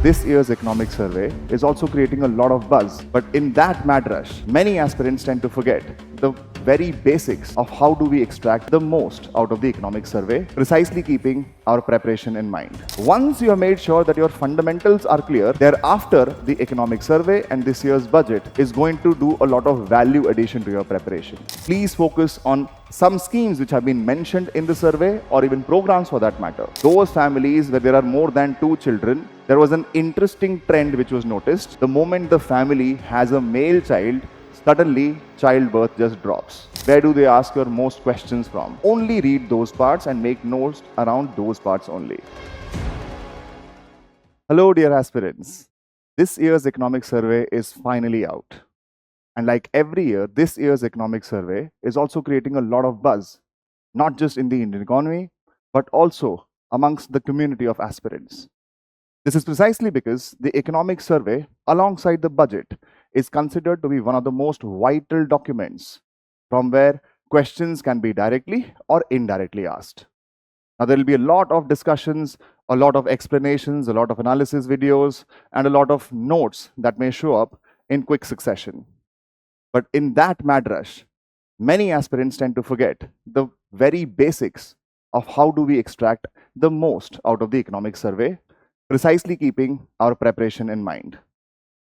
This year's economic survey is also creating a lot of buzz, but in that mad rush, many aspirants tend to forget the very basics of how do we extract the most out of the economic survey, precisely keeping our preparation in mind. Once you have made sure that your fundamentals are clear, thereafter the economic survey and this year's budget is going to do a lot of value addition to your preparation. Please focus on some schemes which have been mentioned in the survey, or even programs for that matter. Those families where there are more than 2 children, there was an interesting trend which was noticed. The moment the family has a male child, suddenly childbirth just drops. Where do they ask your most questions from? Only read those parts and make notes around those parts only. Hello dear aspirants. This year's economic survey is finally out. And like every year, this year's economic survey is also creating a lot of buzz, not just in the Indian economy, but also amongst the community of aspirants. This is precisely because the economic survey, alongside the budget, is considered to be one of the most vital documents from where questions can be directly or indirectly asked. Now, there will be a lot of discussions, a lot of explanations, a lot of analysis videos, and a lot of notes that may show up in quick succession. But in that mad rush, many aspirants tend to forget the very basics of how do we extract the most out of the economic survey, precisely keeping our preparation in mind.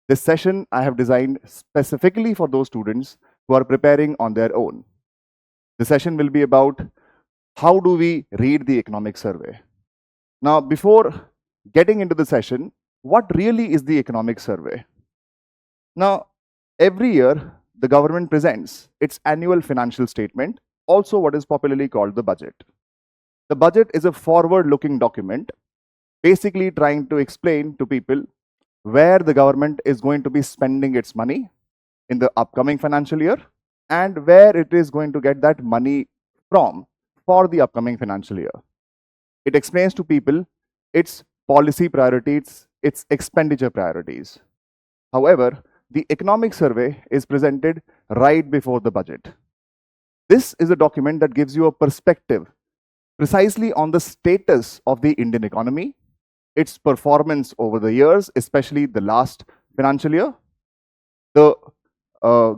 This session I have designed specifically for those students who are preparing on their own. The session will be about how do we read the economic survey. Now, before getting into the session, what really is the economic survey? Now, every year, the government presents its annual financial statement, also what is popularly called the budget. The budget is a forward-looking document, basically trying to explain to people where the government is going to be spending its money in the upcoming financial year and where it is going to get that money from for the upcoming financial year. It explains to people its policy priorities, its expenditure priorities. However, the economic survey is presented right before the budget. This is a document that gives you a perspective precisely on the status of the Indian economy, its performance over the years, especially the last financial year, the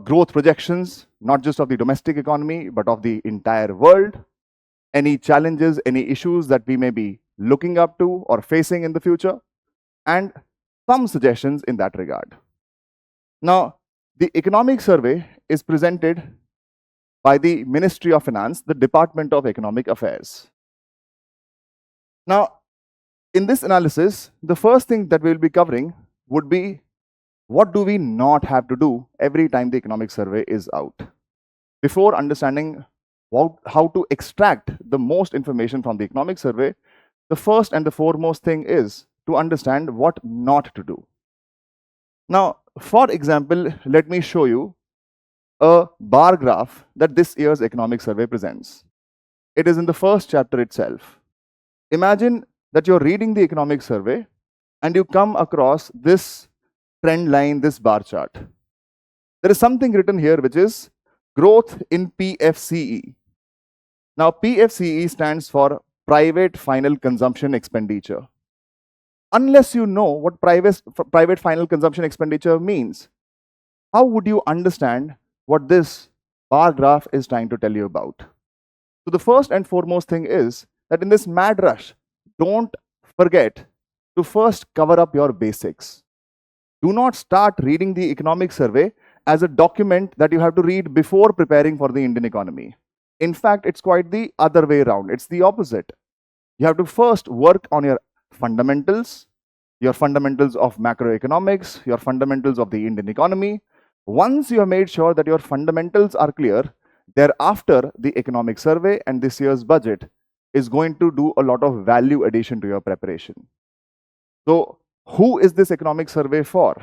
growth projections, not just of the domestic economy, but of the entire world, any challenges, any issues that we may be looking up to or facing in the future, and some suggestions in that regard. Now, the economic survey is presented by the Ministry of Finance, the Department of Economic Affairs. Now, in this analysis, the first thing that we'll be covering would be what do we not have to do every time the economic survey is out. Before understanding how to extract the most information from the economic survey, the first and the foremost thing is to understand what not to do. Now, for example, let me show you a bar graph that this year's economic survey presents. It is in the first chapter itself. Imagine that you're reading the economic survey and you come across this trend line, this bar chart. There is something written here which is growth in PFCE. Now, PFCE stands for Private Final Consumption Expenditure. Unless you know what private final consumption expenditure means, how would you understand what this bar graph is trying to tell you about? So the first and foremost thing is that in this mad rush, don't forget to first cover up your basics. Do not start reading the economic survey as a document that you have to read before preparing for the Indian economy. In fact, it's quite the other way around. It's the opposite. You have to first work on your fundamentals of macroeconomics, your fundamentals of the Indian economy. Once you have made sure that your fundamentals are clear, thereafter the economic survey and this year's budget is going to do a lot of value addition to your preparation. So, who is this economic survey for?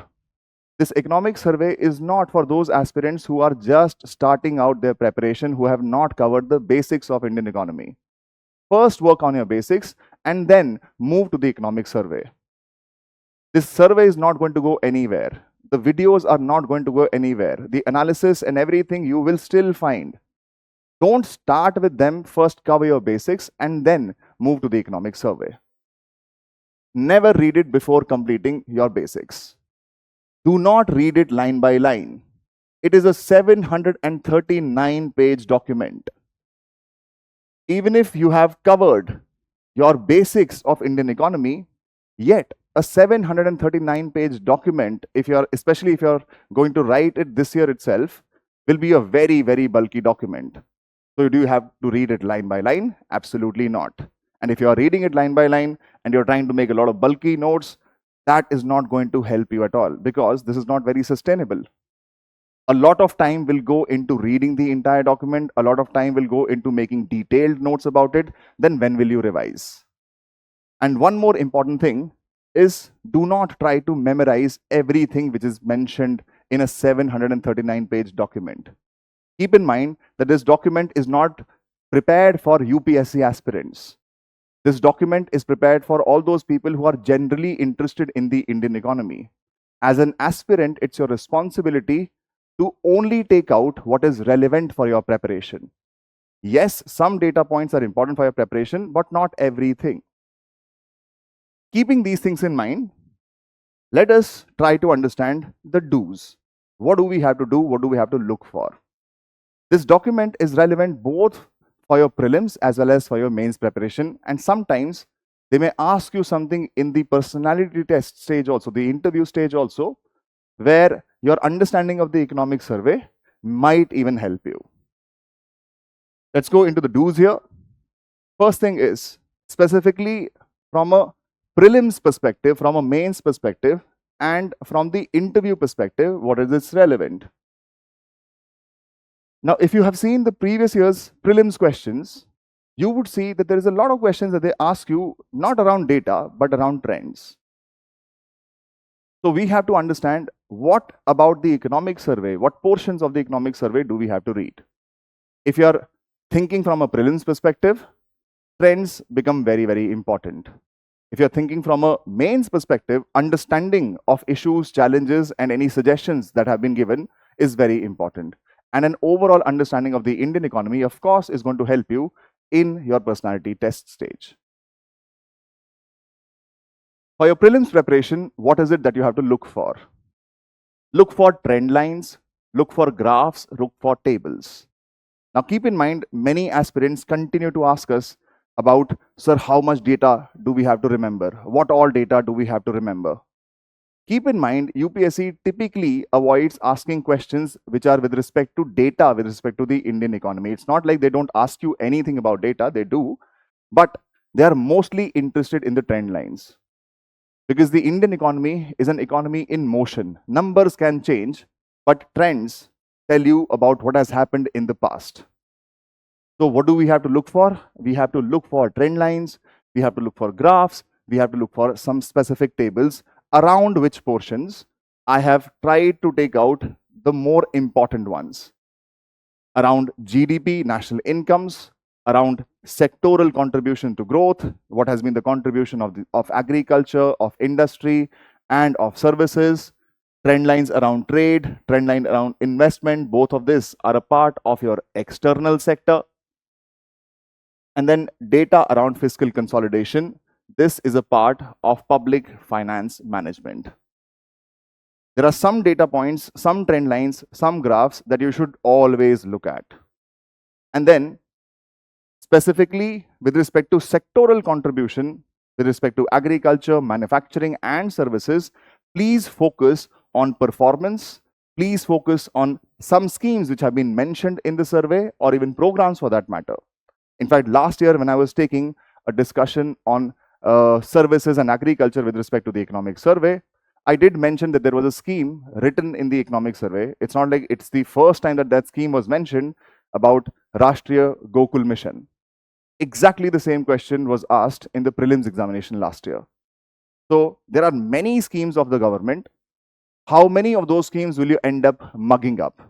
This economic survey is not for those aspirants who are just starting out their preparation, who have not covered the basics of Indian economy. First work on your basics and then move to the economic survey. This survey is not going to go anywhere. The videos are not going to go anywhere. The analysis and everything you will still find. Don't start with them, first cover your basics and then move to the economic survey. Never read it before completing your basics. Do not read it line by line. It is a 739-page document. Even if you have covered your basics of Indian economy, yet a 739-page document, especially if you're going to write it this year itself, will be a very, very bulky document. So do you have to read it line by line? Absolutely not. And if you are reading it line by line and you're trying to make a lot of bulky notes, that is not going to help you at all, because this is not very sustainable. A lot of time will go into reading the entire document. A lot of time will go into making detailed notes about it. Then when will you revise? And one more important thing is, do not try to memorize everything which is mentioned in a 739-page document. Keep in mind that this document is not prepared for UPSC aspirants. This document is prepared for all those people who are generally interested in the Indian economy. As an aspirant, it's your responsibility to only take out what is relevant for your preparation. Yes, some data points are important for your preparation, but not everything. Keeping these things in mind, let us try to understand the do's. What do we have to do? What do we have to look for? This document is relevant both for your prelims as well as for your mains preparation. And sometimes they may ask you something in the personality test stage also, the interview stage also, where your understanding of the economic survey might even help you. Let's go into the do's here. First thing is, specifically from a prelims perspective, from a mains perspective, and from the interview perspective, what is this relevant? Now, if you have seen the previous year's prelims questions, you would see that there is a lot of questions that they ask you not around data, but around trends. So we have to understand what about the economic survey, what portions of the economic survey do we have to read. If you are thinking from a prelims perspective, trends become very, very important. If you're thinking from a mains perspective, understanding of issues, challenges, and any suggestions that have been given is very important. And an overall understanding of the Indian economy, of course, is going to help you in your personality test stage. For your prelims preparation, what is it that you have to look for? Look for trend lines, look for graphs, look for tables. Now keep in mind, many aspirants continue to ask us about, sir, how much data do we have to remember? What all data do we have to remember? Keep in mind, UPSC typically avoids asking questions which are with respect to data, with respect to the Indian economy. It's not like they don't ask you anything about data, they do, but they are mostly interested in the trend lines. Because the Indian economy is an economy in motion. Numbers can change, but trends tell you about what has happened in the past. So what do we have to look for? We have to look for trend lines, we have to look for graphs, we have to look for some specific tables around which portions I have tried to take out the more important ones. Around GDP, national incomes, around sectoral contribution to growth, what has been the contribution of agriculture, of industry, and of services, trend lines around trade, trend line around investment, both of this are a part of your external sector. And then data around fiscal consolidation. This is a part of public finance management. There are some data points, some trend lines, some graphs that you should always look at. And then specifically with respect to sectoral contribution, with respect to agriculture, manufacturing, and services, please focus on performance. Please focus on some schemes which have been mentioned in the survey, or even programs for that matter. In fact, last year when I was taking a discussion on services and agriculture with respect to the economic survey, I did mention that there was a scheme written in the economic survey. It's not like it's the first time that that scheme was mentioned, about Rashtriya Gokul Mission. Exactly the same question was asked in the prelims examination last year. So there are many schemes of the government. How many of those schemes will you end up mugging up?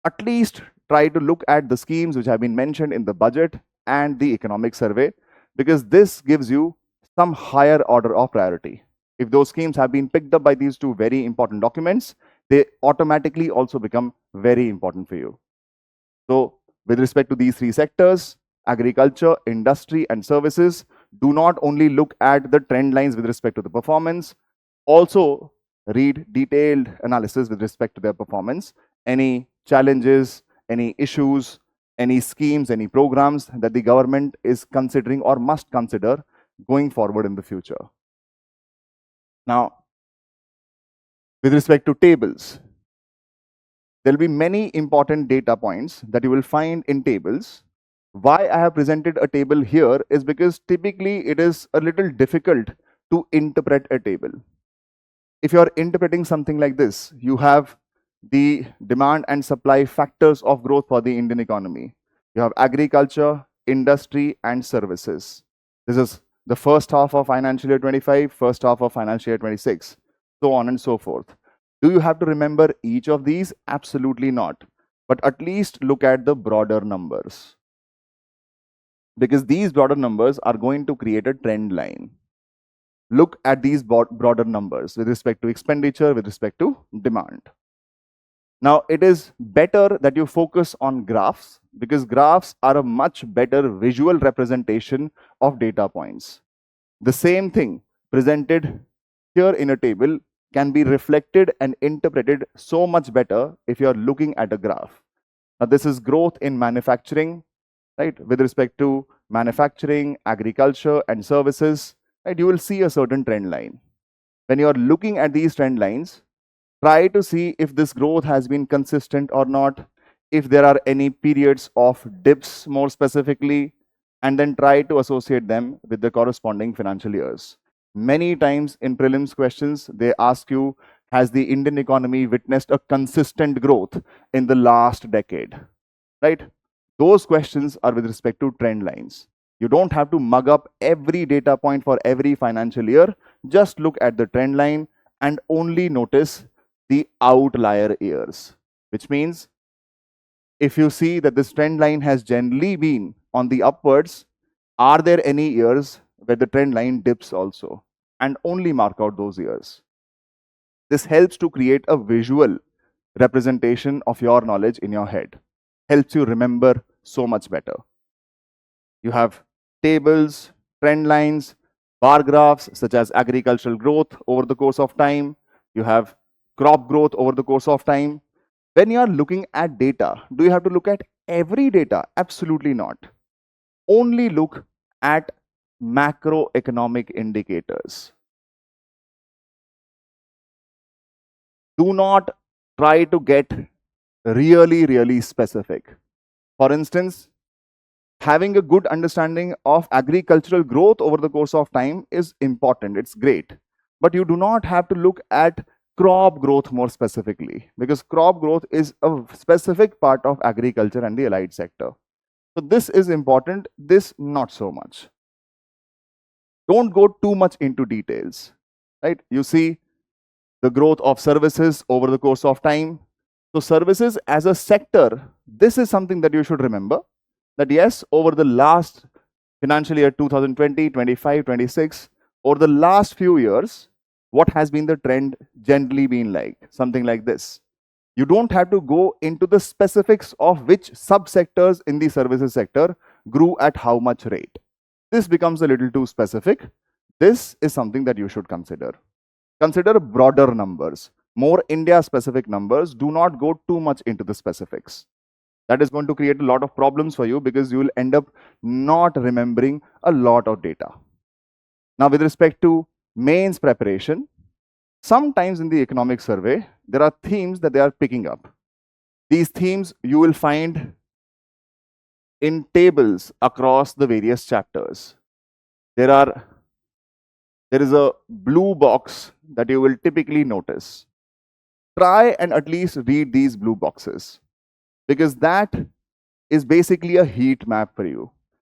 At least try to look at the schemes which have been mentioned in the budget and the economic survey, because this gives you some higher order of priority. If those schemes have been picked up by these two very important documents, they automatically also become very important for you. So with respect to these three sectors, agriculture, industry, and services, Do not only look at the trend lines with respect to the performance, also read detailed analysis with respect to their performance, any challenges, any issues, any schemes, any programs that the government is considering or must consider going forward in the future. Now, with respect to tables, there will be many important data points that you will find in tables. Why I have presented a table here is because typically it is a little difficult to interpret a table. If you are interpreting something like this, you have the demand and supply factors of growth for the Indian economy. You have agriculture, industry, and services. This is the first half of financial year 25, first half of financial year 26, so on and so forth. Do you have to remember each of these? Absolutely not. But at least look at the broader numbers, because these broader numbers are going to create a trend line. Look at these broader numbers with respect to expenditure, with respect to demand. Now, it is better that you focus on graphs, because graphs are a much better visual representation of data points. The same thing presented here in a table can be reflected and interpreted so much better if you are looking at a graph. Now, this is growth in manufacturing, right? With respect to manufacturing, agriculture, and services, right? You will see a certain trend line. When you are looking at these trend lines, try to see if this growth has been consistent or not, if there are any periods of dips more specifically, and then try to associate them with the corresponding financial years. Many times in prelims questions, they ask you, has the Indian economy witnessed a consistent growth in the last decade, right? Those questions are with respect to trend lines. You don't have to mug up every data point for every financial year. Just look at the trend line and only notice the outlier years, which means if you see that this trend line has generally been on the upwards, are there any years where the trend line dips also? And only mark out those years. This helps to create a visual representation of your knowledge in your head. Helps you remember so much better. You have tables, trend lines, bar graphs such as agricultural growth over the course of time. You have crop growth over the course of time. When you are looking at data, do you have to look at every data? Absolutely not. Only look at macroeconomic indicators. Do not try to get really specific. For instance, having a good understanding of agricultural growth over the course of time is important. It's great. But you do not have to look at crop growth more specifically, because crop growth is a specific part of agriculture and the allied sector. So this is important, this not so much. Don't go too much into details, right? You see the growth of services over the course of time. So services as a sector, this is something that you should remember, that yes, over the last financial year 2020, 25, 26, over the last few years, what has been the trend generally been like? Something like this. You don't have to go into the specifics of which subsectors in the services sector grew at how much rate. This becomes a little too specific. This is something that you should consider. Consider broader numbers, more India-specific numbers. Do not go too much into the specifics. That is going to create a lot of problems for you, because you will end up not remembering a lot of data. Now, with respect to mains preparation, sometimes in the economic survey, there are themes that they are picking up. These themes you will find in tables across the various chapters. There is a blue box that you will typically notice. Try and at least read these blue boxes, because that is basically a heat map for you.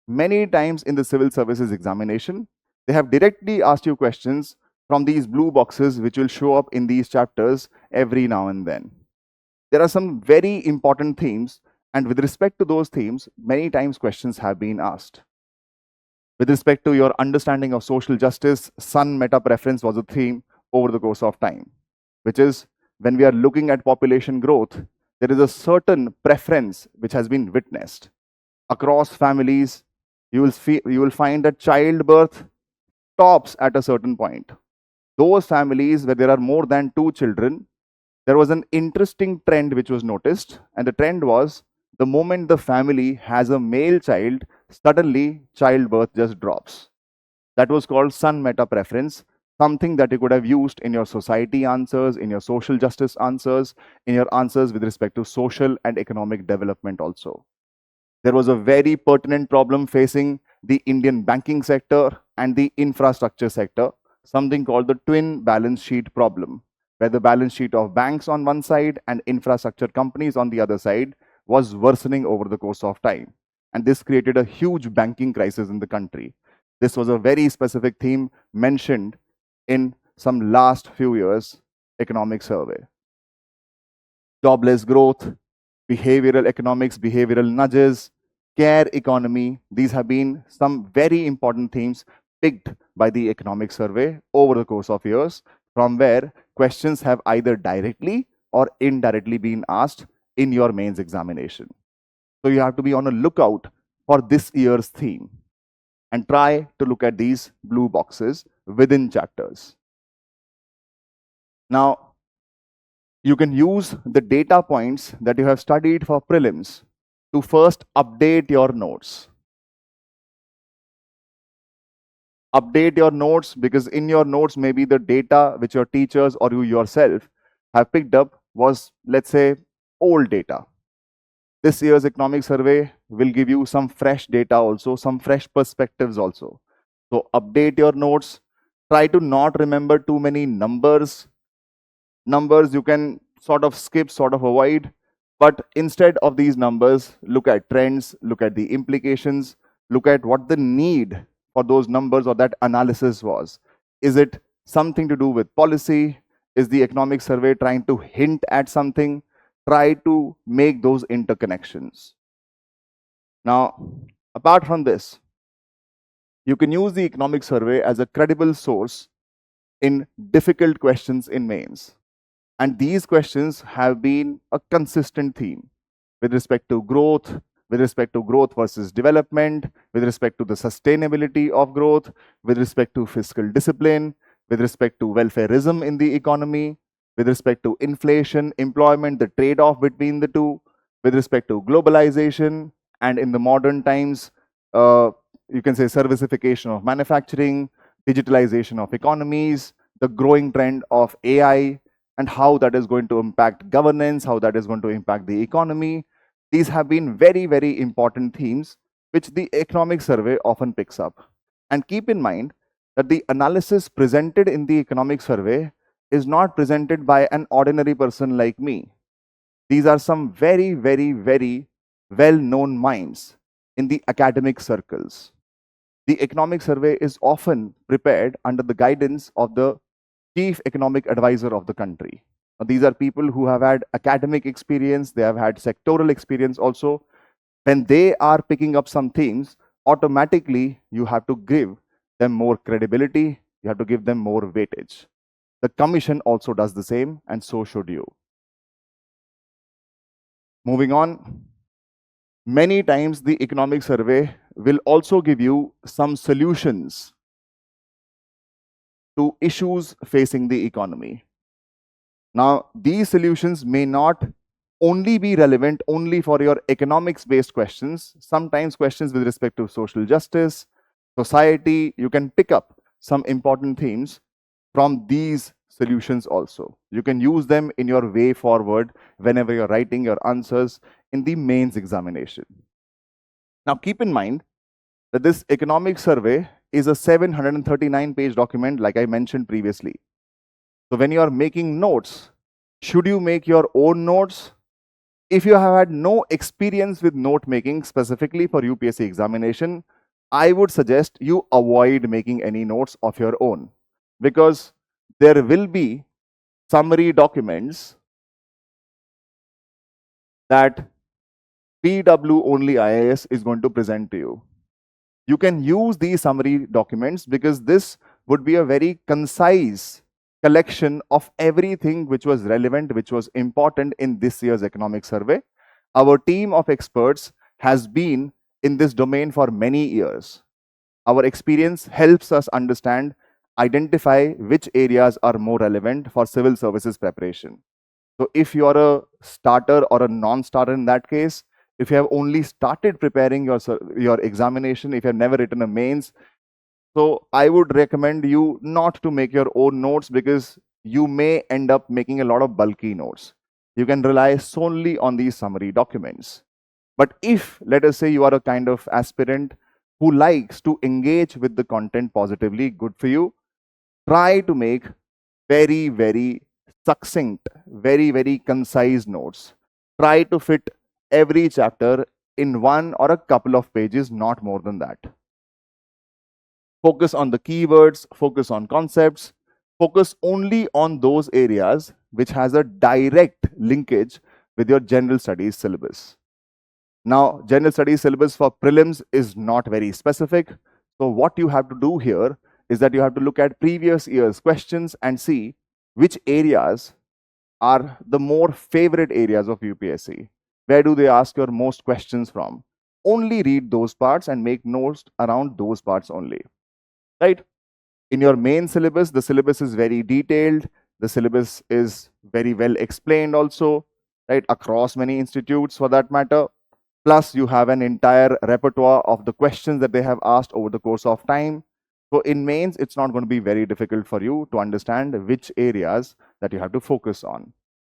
Many times in the civil services examination, they have directly asked you questions from these blue boxes, which will show up in these chapters every now and then. There are some very important themes, and with respect to those themes, many times questions have been asked. With respect to your understanding of social justice, sun meta preference was a theme over the course of time, which is when we are looking at population growth, there is a certain preference which has been witnessed across families, you will find that childbirth stops at a certain point. Those families where there are more than two children, there was an interesting trend which was noticed, and the trend was the moment the family has a male child, suddenly childbirth just drops. That was called sun meta preference, something that you could have used in your society answers, in your social justice answers, in your answers with respect to social and economic development also. There was a very pertinent problem facing the Indian banking sector and the infrastructure sector, something called the twin balance sheet problem, where the balance sheet of banks on one side and infrastructure companies on the other side was worsening over the course of time. And this created a huge banking crisis in the country. This was a very specific theme mentioned in some last few years economic survey. Jobless growth, behavioral economics, behavioral nudges, care economy. These have been some very important themes picked by the economic survey over the course of years, from where questions have either directly or indirectly been asked in your mains examination. So you have to be on a lookout for this year's theme and try to look at these blue boxes within chapters. Now, you can use the data points that you have studied for prelims to first update your notes. Update your notes because in your notes, maybe the data which your teachers or you yourself have picked up was, let's say, old data. This year's economic survey will give you some fresh data also, some fresh perspectives also. So update your notes. Try to not remember too many numbers. Numbers you can sort of skip, sort of avoid. But instead of these numbers, look at trends, look at the implications, look at what the need for those numbers or that analysis was. Is it something to do with policy? Is the economic survey trying to hint at something? Try to make those interconnections. Now, apart from this, you can use the economic survey as a credible source in difficult questions in mains. And these questions have been a consistent theme with respect to growth, with respect to growth versus development, with respect to the sustainability of growth, with respect to fiscal discipline, with respect to welfareism in the economy, with respect to inflation, employment, the trade-off between the two, with respect to globalization, and in the modern times, you can say servicification of manufacturing, digitalization of economies, the growing trend of AI, and how that is going to impact governance, how that is going to impact the economy. These have been very, very important themes which the economic survey often picks up. And keep in mind that the analysis presented in the economic survey is not presented by an ordinary person like me. These are some very, very, very well-known minds in the academic circles. The economic survey is often prepared under the guidance of the chief economic advisor of the country. Now, these are people who have had academic experience, they have had sectoral experience also. When they are picking up some themes, automatically you have to give them more credibility, you have to give them more weightage. The commission also does the same, and so should you. Moving on, many times the economic survey will also give you some solutions to issues facing the economy. Now, these solutions may not only be relevant only for your economics based questions. Sometimes questions with respect to social justice, society, you can pick up some important themes from these solutions also. You can use them in your way forward whenever you're writing your answers in the mains examination. Now, keep in mind that this economic survey is a 739-page document, like I mentioned previously. So when you are making notes, should you make your own notes? If you have had no experience with note making specifically for UPSC examination, I would suggest you avoid making any notes of your own, because there will be summary documents that PW only IAS is going to present to you. You can use these summary documents because this would be a very concise collection of everything which was relevant, which was important in this year's economic survey. Our team of experts has been in this domain for many years. Our experience helps us understand, identify which areas are more relevant for civil services preparation. So if you are a starter or a non-starter in that case, if you have only started preparing your examination, if you have never written a mains, so I would recommend you not to make your own notes, because you may end up making a lot of bulky notes. You can rely solely on these summary documents. But if, let us say, you are a kind of aspirant who likes to engage with the content positively, good for you. Try to make very, very succinct, very, very concise notes. Try to fit every chapter in one or a couple of pages, not more than that. Focus on the keywords, focus on concepts, focus only on those areas which has a direct linkage with your general studies syllabus. Now, general studies syllabus for prelims is not very specific. So what you have to do here is that you have to look at previous year's questions and see which areas are the more favorite areas of UPSC. Where do they ask your most questions from? Only read those parts and make notes around those parts only, right? In your main syllabus, the syllabus is very detailed. The syllabus is very well explained also, right? Across many institutes for that matter. Plus, you have an entire repertoire of the questions that they have asked over the course of time. So in mains, it's not going to be very difficult for you to understand which areas that you have to focus on.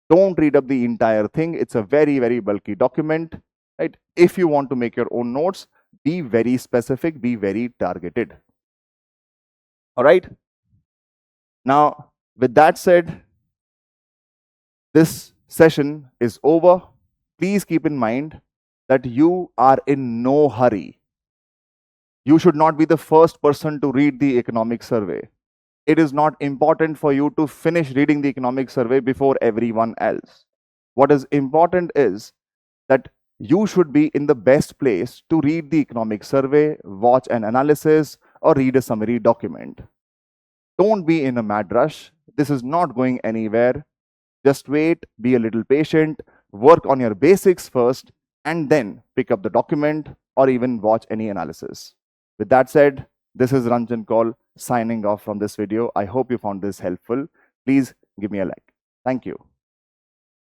Don't read up the entire thing. It's a very, very bulky document, right? If you want to make your own notes, be very specific, be very targeted. All right. Now, with that said, this session is over. Please keep in mind that you are in no hurry. You should not be the first person to read the economic survey. It is not important for you to finish reading the economic survey before everyone else. What is important is that you should be in the best place to read the economic survey, watch an analysis, or read a summary document. Don't be in a mad rush. This is not going anywhere. Just wait, be a little patient, work on your basics first, and then pick up the document or even watch any analysis. With that said, this is Ranjan Kaul signing off from this video. I hope you found this helpful. Please give me a like. Thank you.